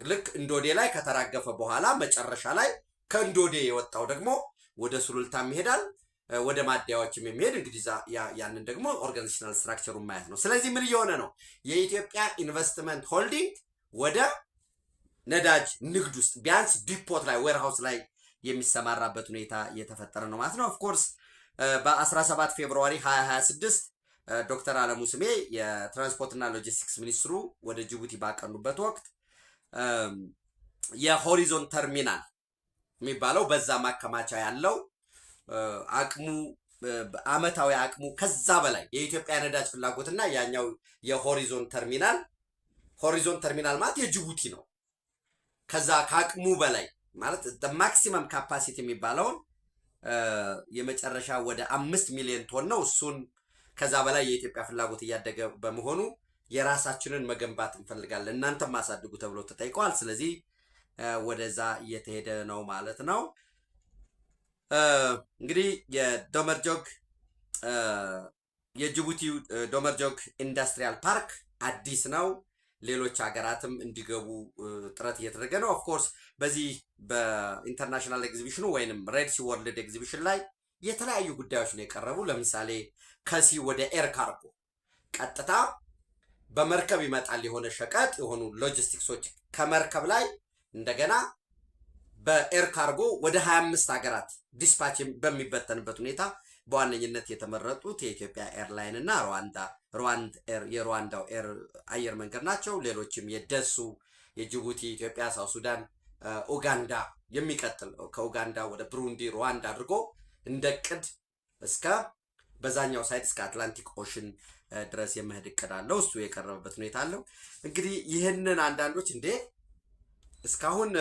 ልክ እንዶዴ ላይ ከተራገፈ በኋላ መጨረሻ ላይ ከእንዶዴ የወጣው ደግሞ ወደ ሱሉልታም ይሄዳል፣ ወደ ማደያዎችም የሚሄድ እንግዲህ ያንን ደግሞ ኦርጋናይዜሽናል ስትራክቸሩን ማየት ነው። ስለዚህ ምን እየሆነ ነው? የኢትዮጵያ ኢንቨስትመንት ሆልዲንግ ወደ ነዳጅ ንግድ ውስጥ ቢያንስ ዲፖት ላይ ዌርሃውስ ላይ የሚሰማራበት ሁኔታ እየተፈጠረ ነው ማለት ነው። ኦፍኮርስ በ17 ፌብሩዋሪ 2026 ዶክተር አለሙ ስሜ የትራንስፖርትና ሎጂስቲክስ ሚኒስትሩ ወደ ጅቡቲ ባቀኑበት ወቅት የሆሪዞን ተርሚናል የሚባለው በዛ ማከማቻ ያለው አቅሙ አመታዊ አቅሙ ከዛ በላይ የኢትዮጵያ ነዳጅ ፍላጎትና ያኛው የሆሪዞን ተርሚናል ማለት የጅቡቲ ነው። ከዛ ከአቅሙ በላይ ማለት ማክሲመም ካፓሲቲ የሚባለውን የመጨረሻ ወደ 5 ሚሊዮን ቶን ነው። እሱን ከዛ በላይ የኢትዮጵያ ፍላጎት እያደገ በመሆኑ የራሳችንን መገንባት እንፈልጋለን እናንተም ማሳድጉ ተብሎ ተጠይቀዋል። ስለዚህ ወደዛ እየተሄደ ነው ማለት ነው። እንግዲህ የጅቡቲ ዶመርጆግ ኢንዱስትሪያል ፓርክ አዲስ ነው። ሌሎች ሀገራትም እንዲገቡ ጥረት እየተደረገ ነው። ኦፍኮርስ በዚህ በኢንተርናሽናል ኤግዚቢሽኑ ወይንም ሬድ ሲ ወርልድ ኤግዚቢሽን ላይ የተለያዩ ጉዳዮች ነው የቀረቡ። ለምሳሌ ከሲ ወደ ኤር ካርጎ ቀጥታ በመርከብ ይመጣል የሆነ ሸቀጥ የሆኑ ሎጂስቲክሶች ከመርከብ ላይ እንደገና በኤር ካርጎ ወደ 25 ሀገራት ዲስፓች በሚበተንበት ሁኔታ በዋነኝነት የተመረጡት የኢትዮጵያ ኤርላይን እና የሩዋንዳው ኤር አየር መንገድ ናቸው። ሌሎችም የደሱ፣ የጅቡቲ፣ ኢትዮጵያ፣ ሳውት ሱዳን፣ ኡጋንዳ የሚቀጥል ከኡጋንዳ ወደ ብሩንዲ፣ ሩዋንዳ አድርጎ እንደ ቅድ እስከ በዛኛው ሳይድ እስከ አትላንቲክ ኦሽን ድረስ የመሄድ እቅድ አለው። እሱ የቀረበበት ሁኔታ አለው። እንግዲህ ይህንን አንዳንዶች እንዴ እስካሁን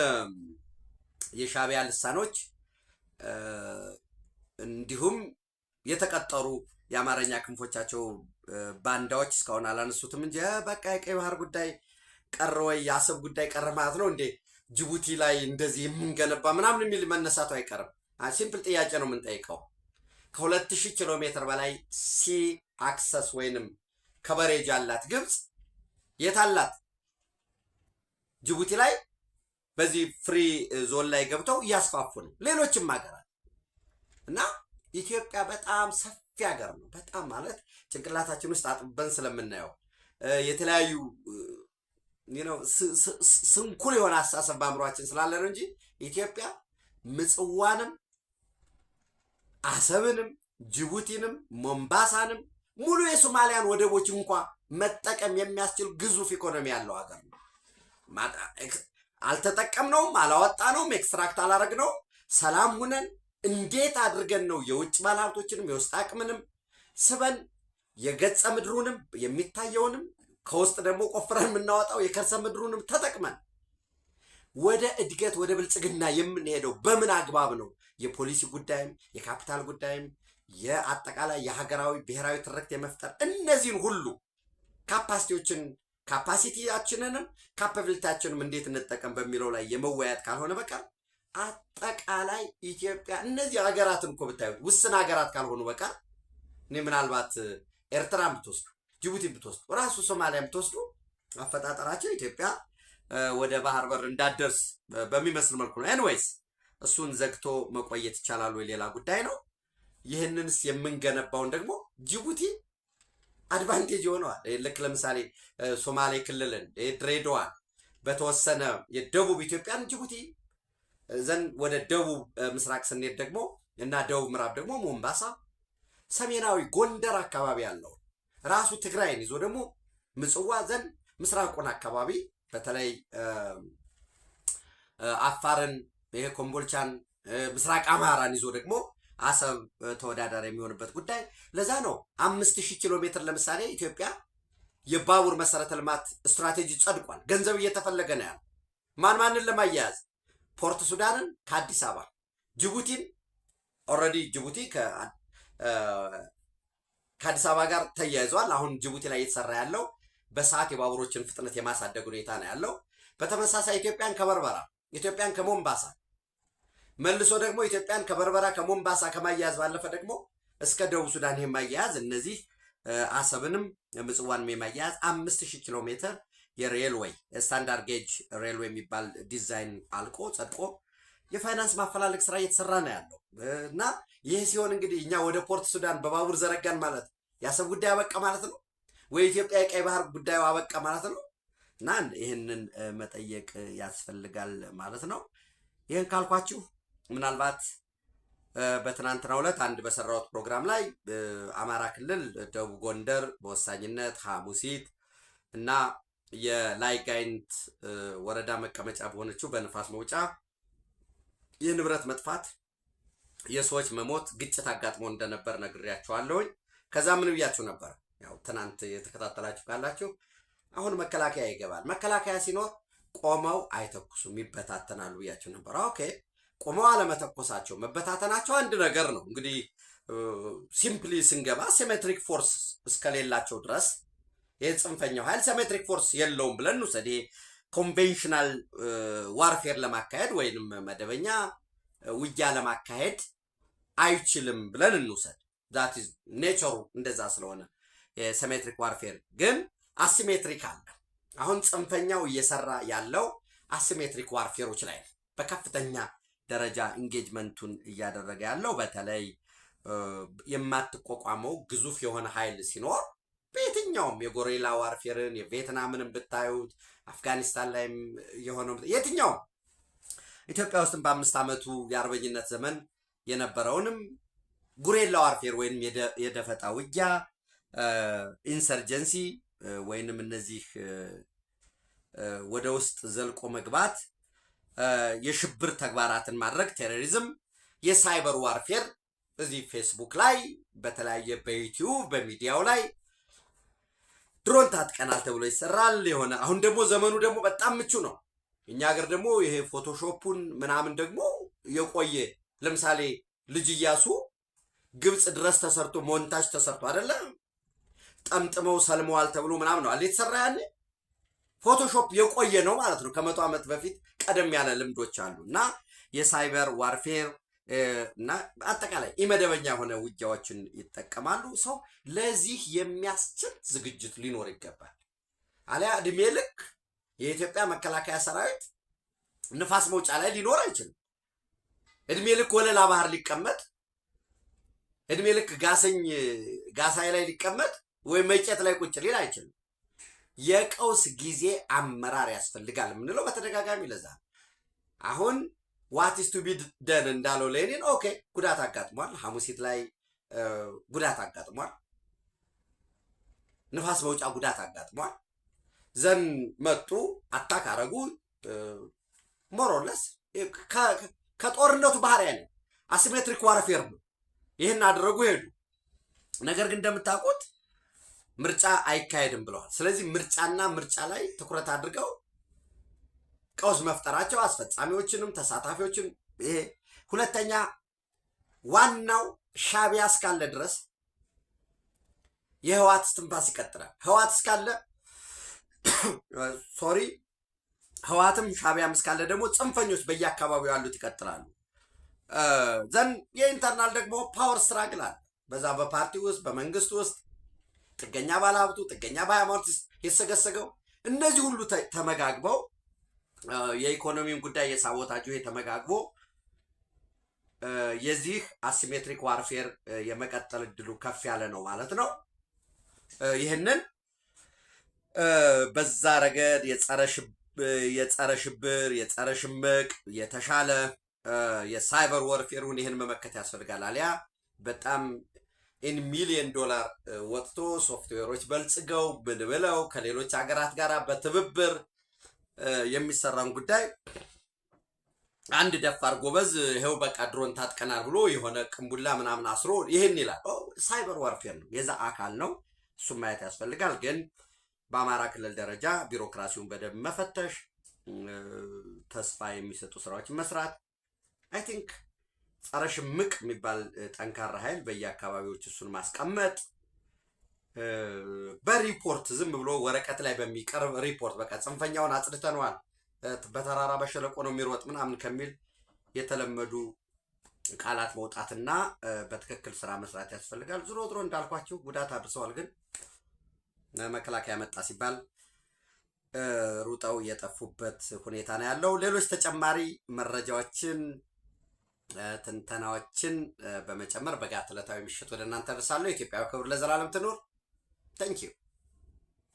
የሻዕቢያ ልሳኖች እንዲሁም የተቀጠሩ የአማርኛ ክንፎቻቸው ባንዳዎች እስካሁን አላነሱትም እንጂ በቃ የቀይ ባህር ጉዳይ ቀረ ወይ የአሰብ ጉዳይ ቀረ ማለት ነው እንዴ ጅቡቲ ላይ እንደዚህ የምንገነባ ምናምን የሚል መነሳቱ አይቀርም። ሲምፕል ጥያቄ ነው የምንጠይቀው። ከ2000 ኪሎ ሜትር በላይ ሲ አክሰስ ወይንም ከበሬጅ ያላት ግብፅ የት አላት? ጅቡቲ ላይ በዚህ ፍሪ ዞን ላይ ገብተው እያስፋፉ ነው ሌሎችም ሀገራት እና ኢትዮጵያ በጣም ሰፊ ሀገር ነው። በጣም ማለት ጭንቅላታችን ውስጥ አጥበን ስለምናየው የተለያዩ ስንኩል የሆነ አስተሳሰብ በአእምሯችን ስላለ ነው እንጂ ኢትዮጵያ ምጽዋንም አሰብንም ጅቡቲንም ሞምባሳንም ሙሉ የሶማሊያን ወደቦች እንኳ መጠቀም የሚያስችል ግዙፍ ኢኮኖሚ ያለው ሀገር ነው። አልተጠቀምነውም፣ አላወጣነውም፣ ኤክስትራክት አላረግነውም። ሰላም ሁነን እንዴት አድርገን ነው የውጭ ባለሀብቶችንም የውስጥ አቅምንም ስበን የገጸ ምድሩንም የሚታየውንም ከውስጥ ደግሞ ቆፍረን የምናወጣው የከርሰ ምድሩንም ተጠቅመን ወደ እድገት ወደ ብልጽግና የምንሄደው በምን አግባብ ነው? የፖሊሲ ጉዳይም የካፒታል ጉዳይም የአጠቃላይ የሀገራዊ ብሔራዊ ትርክት የመፍጠር እነዚህን ሁሉ ካፓሲቲያችንንም ካፓቢሊቲያችንም እንዴት እንጠቀም በሚለው ላይ የመወያየት ካልሆነ በቀር አጠቃላይ ኢትዮጵያ እነዚህ ሀገራትን እኮ ብታዩ ውስን ሀገራት ካልሆኑ በቀር እኔ ምናልባት ኤርትራን ብትወስዱ ጅቡቲን ብትወስዱ ራሱ ሶማሊያን ብትወስዱ አፈጣጠራቸው ኢትዮጵያ ወደ ባህር በር እንዳደርስ በሚመስል መልኩ ነው። ኤንዌይስ እሱን ዘግቶ መቆየት ይቻላል ወይ ሌላ ጉዳይ ነው። ይህንንስ የምንገነባውን ደግሞ ጅቡቲ አድቫንቴጅ ሆነዋል። ልክ ለምሳሌ ሶማሌ ክልልን ድሬዳዋን በተወሰነ የደቡብ ኢትዮጵያን ጅቡቲ ዘንድ ወደ ደቡብ ምስራቅ ስንሄድ ደግሞ እና ደቡብ ምዕራብ ደግሞ ሞምባሳ ሰሜናዊ ጎንደር አካባቢ ያለው ራሱ ትግራይን ይዞ ደግሞ ምጽዋ ዘንድ ምስራቁን አካባቢ በተለይ አፋርን ኮምቦልቻን ምስራቅ አማራን ይዞ ደግሞ አሰብ ተወዳዳሪ የሚሆንበት ጉዳይ ለዛ ነው። 5000 ኪሎ ሜትር ለምሳሌ ኢትዮጵያ የባቡር መሰረተ ልማት ስትራቴጂ ጸድቋል። ገንዘብ እየተፈለገ ነው ያለው ማንን ለማያያዝ ፖርት ሱዳንን ከአዲስ አበባ ጅቡቲን ኦልሬዲ ጅቡቲ ከአዲስ አበባ ጋር ተያይዟል። አሁን ጅቡቲ ላይ እየተሰራ ያለው በሰዓት የባቡሮችን ፍጥነት የማሳደግ ሁኔታ ነው ያለው። በተመሳሳይ ኢትዮጵያን ከበርበራ ኢትዮጵያን ከሞምባሳ መልሶ ደግሞ ኢትዮጵያን ከበርበራ ከሞምባሳ ከማያያዝ ባለፈ ደግሞ እስከ ደቡብ ሱዳን የማያያዝ እነዚህ አሰብንም ምጽዋንም የማያያዝ 5000 ኪሎ ሜትር የሬልዌይ ስታንዳርድ ጌጅ ሬልዌይ የሚባል ዲዛይን አልቆ ጸድቆ የፋይናንስ ማፈላለግ ስራ እየተሰራ ነው ያለው እና ይህ ሲሆን እንግዲህ እኛ ወደ ፖርት ሱዳን በባቡር ዘረጋን ማለት የአሰብ ጉዳይ አበቃ ማለት ነው ወይ ኢትዮጵያ የቀይ ባህር ጉዳዩ አበቃ ማለት ነው። እና ይህንን መጠየቅ ያስፈልጋል ማለት ነው። ይህን ካልኳችሁ ምናልባት በትናንትናው ዕለት አንድ በሰራሁት ፕሮግራም ላይ አማራ ክልል ደቡብ ጎንደር በወሳኝነት ሐሙሲት እና የላይ ጋይንት ወረዳ መቀመጫ በሆነችው በንፋስ መውጫ የንብረት መጥፋት የሰዎች መሞት ግጭት አጋጥሞ እንደነበር ነግሬያችኋለሁኝ። ከዛ ምን ብያችሁ ነበር? ያው ትናንት የተከታተላችሁ ካላችሁ አሁን መከላከያ ይገባል። መከላከያ ሲኖር ቆመው አይተኩሱም ይበታተናሉ ብያችሁ ነበር። ኦኬ ቆመው አለመተኮሳቸው መበታተናቸው አንድ ነገር ነው። እንግዲህ ሲምፕሊ ስንገባ ሲሜትሪክ ፎርስ እስከሌላቸው ድረስ የጽንፈኛው ኃይል ሲሜትሪክ ፎርስ የለውም ብለን እንውሰድ። ኮንቬንሽናል ዋርፌር ለማካሄድ ወይንም መደበኛ ውጊያ ለማካሄድ አይችልም ብለን እንውሰድ። ዛት ኢዝ ኔቸሩ እንደዛ ስለሆነ የሲሜትሪክ ዋርፌር ግን አሲሜትሪክ አለ። አሁን ጽንፈኛው እየሰራ ያለው አሲሜትሪክ ዋርፌሮች ላይ ነው በከፍተኛ ደረጃ ኢንጌጅመንቱን እያደረገ ያለው። በተለይ የማትቋቋመው ግዙፍ የሆነ ኃይል ሲኖር በየትኛውም የጎሪላ ዋርፌርን የቪየትናምንም ብታዩት አፍጋኒስታን ላይም የሆነው የትኛውም ኢትዮጵያ ውስጥም በ5 ዓመቱ የአርበኝነት ዘመን የነበረውንም ጉሬላ ዋርፌር ወይንም የደፈጣ ውጊያ ኢንሰርጀንሲ ወይንም እነዚህ ወደ ውስጥ ዘልቆ መግባት የሽብር ተግባራትን ማድረግ ቴሮሪዝም፣ የሳይበር ዋርፌር እዚህ ፌስቡክ ላይ በተለያየ በዩቲዩብ በሚዲያው ላይ ድሮን ታጥቀናል ተብሎ ይሰራል። የሆነ አሁን ደግሞ ዘመኑ ደግሞ በጣም ምቹ ነው። እኛ ሀገር ደግሞ ይሄ ፎቶሾፑን ምናምን ደግሞ የቆየ ለምሳሌ ልጅ ኢያሱ ግብጽ ድረስ ተሰርቶ ሞንታጅ ተሰርቶ አይደለ ጠምጥመው ሰልመዋል ተብሎ ምናምን ነው አለ የተሰራ። ያኔ ፎቶሾፕ የቆየ ነው ማለት ነው። ከ100 ዓመት በፊት ቀደም ያለ ልምዶች አሉ እና የሳይበር ዋርፌር እና አጠቃላይ ኢመደበኛ የሆነ ውጊያዎችን ይጠቀማሉ። ሰው ለዚህ የሚያስችል ዝግጅት ሊኖር ይገባል። አሊያ እድሜ ልክ የኢትዮጵያ መከላከያ ሰራዊት ንፋስ መውጫ ላይ ሊኖር አይችልም። እድሜ ልክ ወለላ ባህር ሊቀመጥ፣ እድሜ ልክ ጋሳይ ላይ ሊቀመጥ ወይም መጨት ላይ ቁጭ ሊል አይችልም። የቀውስ ጊዜ አመራር ያስፈልጋል የምንለው በተደጋጋሚ ለዛ አሁን ዋት ኢዝ ቱ ቢ ደን እንዳለው ሌኒን ኦኬ ጉዳት አጋጥሟል። ሐሙሲት ላይ ጉዳት አጋጥሟል። ንፋስ መውጫ ጉዳት አጋጥሟል። ዘን መጡ አታክ አረጉ። ሞሮለስ ከጦርነቱ ባህሪያ ነው። አሲሜትሪክ ዋርፌር ነው። ይህን አደረጉ ሄዱ። ነገር ግን እንደምታውቁት ምርጫ አይካሄድም ብለዋል። ስለዚህ ምርጫና ምርጫ ላይ ትኩረት አድርገው ቀውስ መፍጠራቸው አስፈጻሚዎችንም ተሳታፊዎችን ይሄ ሁለተኛ ዋናው ሻዕቢያ እስካለ ድረስ የህወሓት እስትንፋስ ይቀጥላል። ህወሓት እስካለ ህወሓትም ሻዕቢያም እስካለ ደግሞ ጽንፈኞች በየአካባቢው ያሉት ይቀጥላሉ። ዘን የኢንተርናል ደግሞ ፓወር ስትራግል አለ። በዛ በፓርቲ ውስጥ በመንግስት ውስጥ ጥገኛ ባለሀብቱ ጥገኛ በሃይማኖት የተሰገሰገው እነዚህ ሁሉ ተመጋግበው የኢኮኖሚውን ጉዳይ የሳቦታጁ ተመጋግቦ የዚህ አሲሜትሪክ ዋርፌር የመቀጠል እድሉ ከፍ ያለ ነው ማለት ነው። ይህንን በዛ ረገድ የጸረ ሽብር የጸረ ሽምቅ የተሻለ የሳይበር ወርፌሩን ይህን መመከት ያስፈልጋል። አሊያ በጣም ኢን ሚሊዮን ዶላር ወጥቶ ሶፍትዌሮች በልጽገው ምን ብለው ከሌሎች ሀገራት ጋር በትብብር የሚሰራውን ጉዳይ አንድ ደፋር ጎበዝ ይሄው በቃ ድሮን ታጥቀናል ብሎ የሆነ ቅንቡላ ምናምን አስሮ ይሄን ይላል። ሳይበር ዋርፌር ነው፣ የዛ አካል ነው። እሱም ማየት ያስፈልጋል። ግን በአማራ ክልል ደረጃ ቢሮክራሲውን በደንብ መፈተሽ፣ ተስፋ የሚሰጡ ስራዎችን መስራት አይ ቲንክ ጸረ ሽምቅ የሚባል ጠንካራ ኃይል በየአካባቢዎች እሱን ማስቀመጥ በሪፖርት ዝም ብሎ ወረቀት ላይ በሚቀርብ ሪፖርት በቃ ጽንፈኛውን አጽድተነዋል በተራራ በሸለቆ ነው የሚሮጥ ምናምን ከሚል የተለመዱ ቃላት መውጣትና በትክክል ስራ መስራት ያስፈልጋል። ዝሮ እንዳልኳችሁ ጉዳት አድርሰዋል። ግን መከላከያ መጣ ሲባል ሩጠው የጠፉበት ሁኔታ ነው ያለው። ሌሎች ተጨማሪ መረጃዎችን ትንተናዎችን በመጨመር በጋት ዕለታዊ ምሽት ወደ እናንተ ደርሳለሁ። ኢትዮጵያዊ ክብር ለዘላለም ትኑር። ታንኪዩ